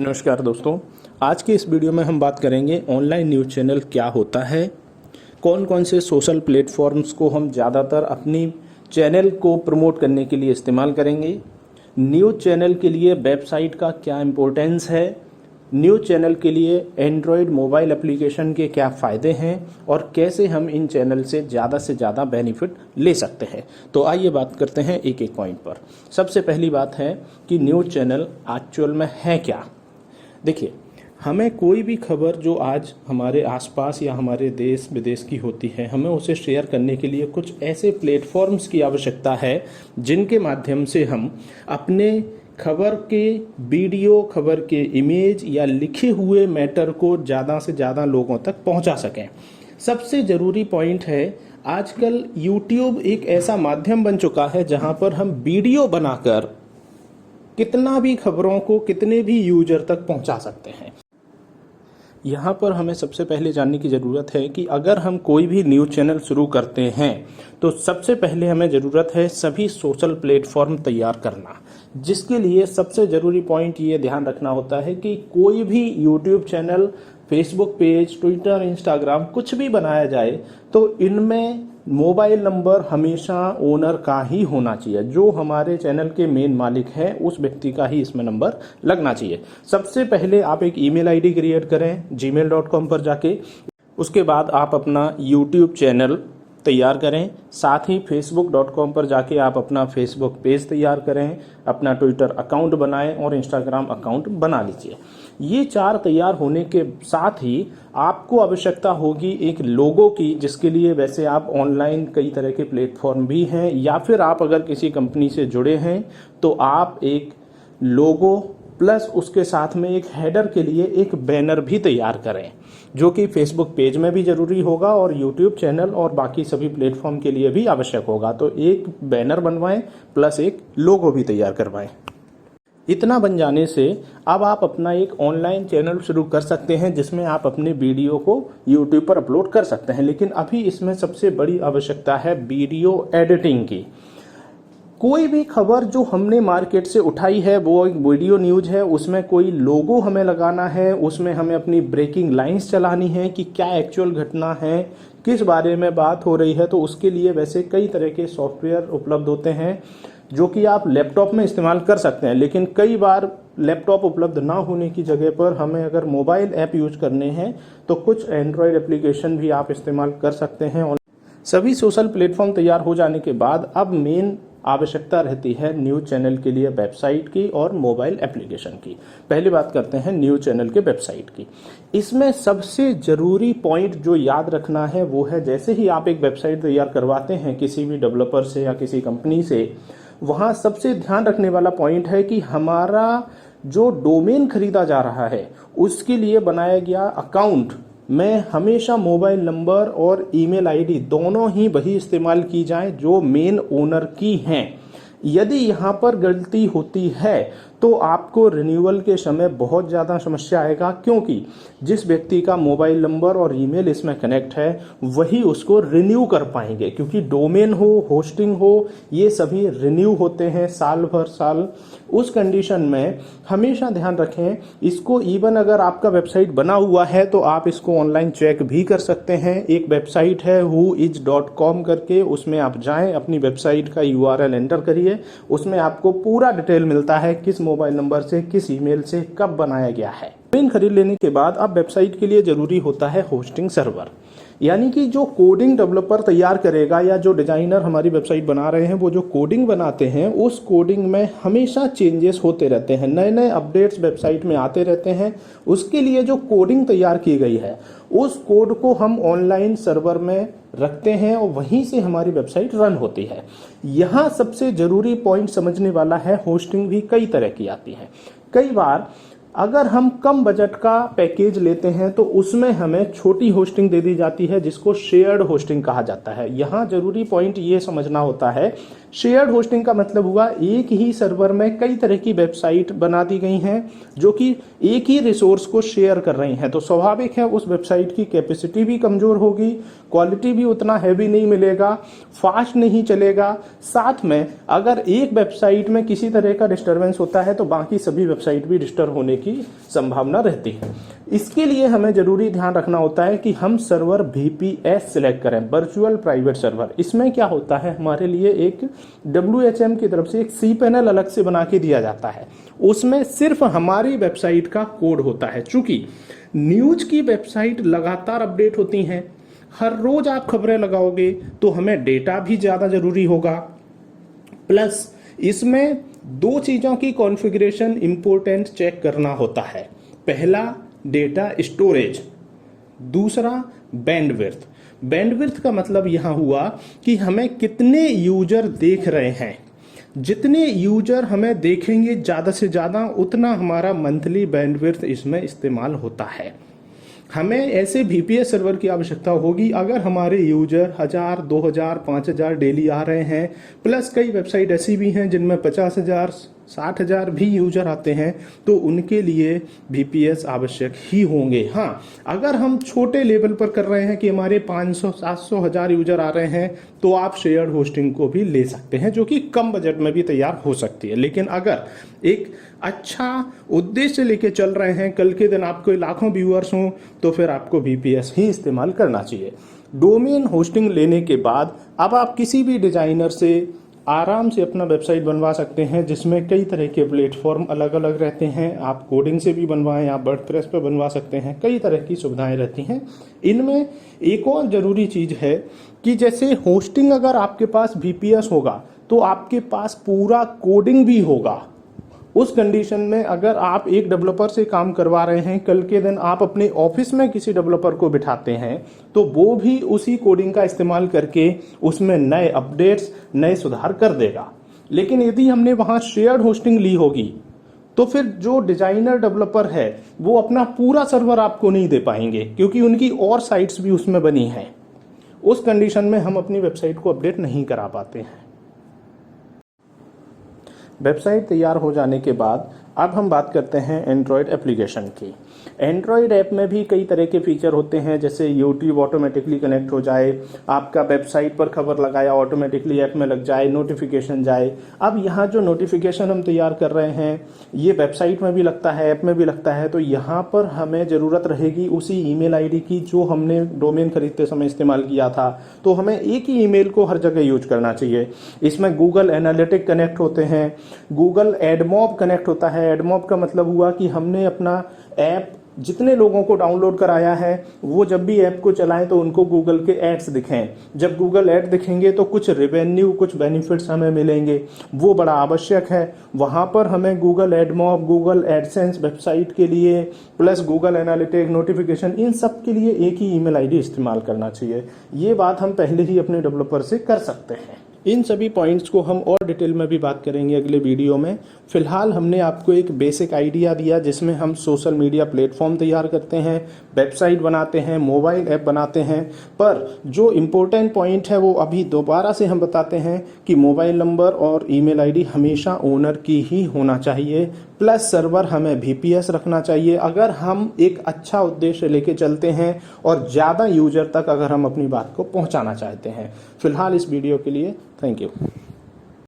नमस्कार दोस्तों, आज के इस वीडियो में हम बात करेंगे ऑनलाइन न्यूज़ चैनल क्या होता है, कौन कौन से सोशल प्लेटफॉर्म्स को हम ज़्यादातर अपनी चैनल को प्रमोट करने के लिए इस्तेमाल करेंगे, न्यूज़ चैनल के लिए वेबसाइट का क्या इम्पोर्टेंस है, न्यूज़ चैनल के लिए एंड्रॉयड मोबाइल एप्लीकेशन के क्या फ़ायदे हैं और कैसे हम इन चैनल से ज़्यादा बेनिफिट ले सकते हैं। तो आइए बात करते हैं एक एक पॉइंट पर। सबसे पहली बात है कि न्यूज़ चैनल एक्चुअल में है क्या। देखिए, हमें कोई भी खबर जो आज हमारे आसपास या हमारे देश विदेश की होती है, हमें उसे शेयर करने के लिए कुछ ऐसे प्लेटफॉर्म्स की आवश्यकता है जिनके माध्यम से हम अपने खबर के वीडियो, खबर के इमेज या लिखे हुए मैटर को ज़्यादा से ज़्यादा लोगों तक पहुंचा सकें। सबसे ज़रूरी पॉइंट है, आजकल यूट्यूब एक ऐसा माध्यम बन चुका है जहां पर हम वीडियो बनाकर कितना भी खबरों को कितने भी यूजर तक पहुंचा सकते हैं। यहाँ पर हमें सबसे पहले जानने की ज़रूरत है कि अगर हम कोई भी न्यूज़ चैनल शुरू करते हैं तो सबसे पहले हमें ज़रूरत है सभी सोशल प्लेटफॉर्म तैयार करना, जिसके लिए सबसे ज़रूरी पॉइंट ये ध्यान रखना होता है कि कोई भी YouTube channel, Facebook page, Twitter, Instagram कुछ भी बनाया जाए तो इनमें मोबाइल नंबर हमेशा ओनर का ही होना चाहिए। जो हमारे चैनल के मेन मालिक है उस व्यक्ति का ही इसमें नंबर लगना चाहिए। सबसे पहले आप एक ईमेल आईडी क्रिएट करें gmail.com पर जाके। उसके बाद आप अपना यूट्यूब चैनल तैयार करें, साथ ही facebook.com पर जाके आप अपना फेसबुक पेज तैयार करें, अपना ट्विटर अकाउंट बनाएं और इंस्टाग्राम अकाउंट बना लीजिए। ये 4 तैयार होने के साथ ही आपको आवश्यकता होगी एक लोगो की, जिसके लिए वैसे आप ऑनलाइन कई तरह के प्लेटफॉर्म भी हैं, या फिर आप अगर किसी कंपनी से जुड़े हैं तो आप एक लोगो प्लस उसके साथ में एक हेडर के लिए एक बैनर भी तैयार करें, जो कि फेसबुक पेज में भी ज़रूरी होगा और यूट्यूब चैनल और बाकी सभी प्लेटफॉर्म के लिए भी आवश्यक होगा। तो एक बैनर बनवाएं प्लस एक लोगो भी तैयार करवाएं। इतना बन जाने से अब आप अपना एक ऑनलाइन चैनल शुरू कर सकते हैं जिसमें आप अपने वीडियो को यूट्यूब पर अपलोड कर सकते हैं। लेकिन अभी इसमें सबसे बड़ी आवश्यकता है वीडियो एडिटिंग की। कोई भी खबर जो हमने मार्केट से उठाई है वो एक वीडियो न्यूज़ है, उसमें कोई लोगो हमें लगाना है, उसमें हमें अपनी ब्रेकिंग लाइंस चलानी है कि क्या एक्चुअल घटना है, किस बारे में बात हो रही है। तो उसके लिए वैसे कई तरह के सॉफ्टवेयर उपलब्ध होते हैं जो कि आप लैपटॉप में इस्तेमाल कर सकते हैं। लेकिन कई बार लैपटॉप उपलब्ध ना होने की जगह पर हमें अगर मोबाइल ऐप यूज करने हैं तो कुछ एंड्रॉयड एप्लीकेशन भी आप इस्तेमाल कर सकते हैं। सभी सोशल प्लेटफॉर्म तैयार हो जाने के बाद अब मेन आवश्यकता रहती है न्यूज़ चैनल के लिए वेबसाइट की और मोबाइल एप्लीकेशन की। पहली बात करते हैं न्यूज़ चैनल के वेबसाइट की। इसमें सबसे ज़रूरी पॉइंट जो याद रखना है वो है, जैसे ही आप एक वेबसाइट तैयार करवाते हैं किसी भी डेवलपर से या किसी कंपनी से, वहाँ सबसे ध्यान रखने वाला पॉइंट है कि हमारा जो डोमेन खरीदा जा रहा है उसके लिए बनाया गया अकाउंट में हमेशा मोबाइल नंबर और ईमेल आईडी दोनों ही वही इस्तेमाल की जाएं जो मेन ओनर की हैं। यदि यहाँ पर गलती होती है तो आपको रिन्यूअल के समय बहुत ज़्यादा समस्या आएगा, क्योंकि जिस व्यक्ति का मोबाइल नंबर और ईमेल इसमें कनेक्ट है वही उसको रिन्यू कर पाएंगे, क्योंकि डोमेन हो, होस्टिंग हो, ये सभी रिन्यू होते हैं साल भर साल। उस कंडीशन में हमेशा ध्यान रखें इसको। इवन अगर आपका वेबसाइट बना हुआ है तो आप इसको ऑनलाइन चेक भी कर सकते हैं। एक वेबसाइट है whois.com करके, उसमें आप जाएं, अपनी वेबसाइट का URL एंटर करिए, उसमें आपको पूरा डिटेल मिलता है किस मोबाइल नंबर से, किस ईमेल से, कब बनाया गया है। डोमेन खरीद लेने के बाद अब वेबसाइट के लिए जरूरी होता है होस्टिंग सर्वर, यानी कि जो कोडिंग डेवलपर तैयार करेगा या जो डिजाइनर हमारी वेबसाइट बना रहे हैं वो जो कोडिंग बनाते हैं उस कोडिंग में हमेशा चेंजेस होते रहते हैं, नए नए अपडेट्स वेबसाइट में आते रहते हैं। उसके लिए जो कोडिंग तैयार की गई है उस कोड को हम ऑनलाइन सर्वर में रखते हैं और वहीं से हमारी वेबसाइट रन होती है। यहाँ सबसे जरूरी पॉइंट समझने वाला है, होस्टिंग भी कई तरह की आती है। कई बार अगर हम कम बजट का पैकेज लेते हैं तो उसमें हमें छोटी होस्टिंग दे दी जाती है जिसको शेयर्ड होस्टिंग कहा जाता है। यहाँ जरूरी पॉइंट ये समझना होता है शेयर्ड होस्टिंग का मतलब हुआ एक ही सर्वर में कई तरह की वेबसाइट बना दी गई हैं जो कि एक ही रिसोर्स को शेयर कर रही हैं, तो स्वाभाविक है उस वेबसाइट की कैपेसिटी भी कमजोर होगी, क्वालिटी भी उतना हैवी नहीं मिलेगा, फास्ट नहीं चलेगा। साथ में अगर एक वेबसाइट में किसी तरह का डिस्टर्बेंस होता है तो बाकी सभी वेबसाइट भी डिस्टर्ब होने की संभावना रहती है। इसके लिए हमें जरूरी ध्यान रखना होता है कि हम सर्वर VPS सिलेक्ट करें, वर्चुअल प्राइवेट सर्वर। इसमें क्या होता है, हमारे लिए एक WHM की तरफ से एक cPanel अलग से बना के दिया जाता है, उसमें सिर्फ हमारी वेबसाइट का कोड होता है। चूंकि न्यूज की वेबसाइट लगातार अपडेट होती हैं, हर रोज आप खबरें लगाओगे तो हमें डेटा भी ज्यादा जरूरी होगा। प्लस इसमें दो चीजों की कॉन्फ़िगरेशन इंपॉर्टेंट चेक करना होता है, पहला डेटा स्टोरेज, दूसरा बैंडविड्थ। बैंडविड्थ का मतलब यहां हुआ कि हमें कितने यूजर देख रहे हैं, जितने यूजर हमें देखेंगे ज़्यादा से ज़्यादा उतना हमारा मंथली बैंडविड्थ इसमें इस्तेमाल होता है। हमें ऐसे VPS सर्वर की आवश्यकता होगी अगर हमारे यूजर 1000, 2000, 5000 डेली आ रहे हैं। प्लस कई वेबसाइट ऐसी भी हैं जिनमें 50,000, 60,000 भी यूजर आते हैं, तो उनके लिए VPS आवश्यक ही होंगे। हाँ, अगर हम छोटे लेवल पर कर रहे हैं कि हमारे 500, 700, 1000 यूजर आ रहे हैं तो आप शेयर्ड होस्टिंग को भी ले सकते हैं, जो कि कम बजट में भी तैयार हो सकती है। लेकिन अगर एक अच्छा उद्देश्य लेके चल रहे हैं, कल के दिन आपको लाखों व्यूअर्स हों, तो फिर आपको VPS ही इस्तेमाल करना चाहिए। डोमेन होस्टिंग लेने के बाद अब आप किसी भी डिजाइनर से आराम से अपना वेबसाइट बनवा सकते हैं, जिसमें कई तरह के प्लेटफॉर्म अलग अलग रहते हैं। आप कोडिंग से भी बनवाएं, आप वर्डप्रेस पे बनवा सकते हैं, कई तरह की सुविधाएं रहती हैं। इनमें एक और ज़रूरी चीज़ है कि जैसे होस्टिंग अगर आपके पास VPS होगा तो आपके पास पूरा कोडिंग भी होगा। उस कंडीशन में अगर आप एक डेवलपर से काम करवा रहे हैं, कल के दिन आप अपने ऑफिस में किसी डेवलपर को बिठाते हैं तो वो भी उसी कोडिंग का इस्तेमाल करके उसमें नए अपडेट्स, नए सुधार कर देगा। लेकिन यदि हमने वहाँ शेयर्ड होस्टिंग ली होगी तो फिर जो डिजाइनर डेवलपर है वो अपना पूरा सर्वर आपको नहीं दे पाएंगे, क्योंकि उनकी और साइट्स भी उसमें बनी हैं। उस कंडीशन में हम अपनी वेबसाइट को अपडेट नहीं करा पाते हैं। वेबसाइट तैयार हो जाने के बाद अब हम बात करते हैं एंड्रॉयड एप्लीकेशन की। एंड्रॉयड ऐप में भी कई तरह के फीचर होते हैं, जैसे यूट्यूब ऑटोमेटिकली कनेक्ट हो जाए, आपका वेबसाइट पर खबर लगाया ऑटोमेटिकली ऐप में लग जाए, नोटिफिकेशन जाए। अब यहाँ जो नोटिफिकेशन हम तैयार कर रहे हैं ये वेबसाइट में भी लगता है, ऐप में भी लगता है, तो यहाँ पर हमें ज़रूरत रहेगी उसी ईमेल आईडी की जो हमने डोमेन खरीदते समय इस्तेमाल किया था। तो हमें एक ही ईमेल को हर जगह यूज करना चाहिए। इसमें गूगल एनालिटिक कनेक्ट होते हैं, गूगल एडमॉब कनेक्ट होता है। एडमॉब का मतलब हुआ कि हमने अपना ऐप जितने लोगों को डाउनलोड कराया है वो जब भी ऐप को चलाएं तो उनको गूगल के एड्स दिखें। जब गूगल ऐड दिखेंगे तो कुछ रेवेन्यू, कुछ बेनिफिट्स हमें मिलेंगे, वो बड़ा आवश्यक है। वहाँ पर हमें Google AdMob, Google AdSense website के लिए, प्लस गूगल एनालिटिक, नोटिफिकेशन, इन सब के लिए एक ही ईमेल आईडी इस्तेमाल करना चाहिए। ये बात हम पहले ही अपने डेवलपर से कर सकते हैं। इन सभी पॉइंट्स को हम और डिटेल में भी बात करेंगे अगले वीडियो में। फिलहाल हमने आपको एक बेसिक आइडिया दिया जिसमें हम सोशल मीडिया प्लेटफॉर्म तैयार करते हैं, वेबसाइट बनाते हैं, मोबाइल ऐप बनाते हैं। पर जो इम्पोर्टेंट पॉइंट है वो अभी दोबारा से हम बताते हैं कि मोबाइल नंबर और ईमेल आईडी हमेशा ओनर की ही होना चाहिए, प्लस सर्वर हमें VPS रखना चाहिए अगर हम एक अच्छा उद्देश्य लेके चलते हैं और ज़्यादा यूजर तक अगर हम अपनी बात को पहुंचाना चाहते हैं। फिलहाल इस वीडियो के लिए थैंक यू।